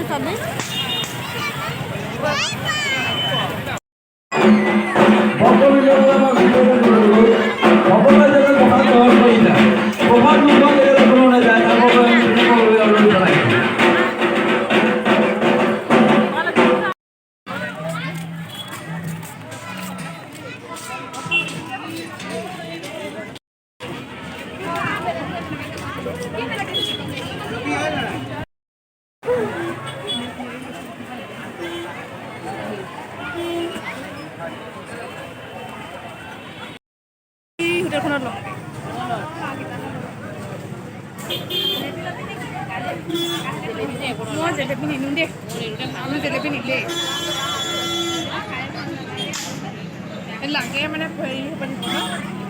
Sabi. হোটেলখনত লওঁ মই জেলেপি নিনো দেই আমি জেলেপি নিলেই লাগে মানে হেৰি হ'ব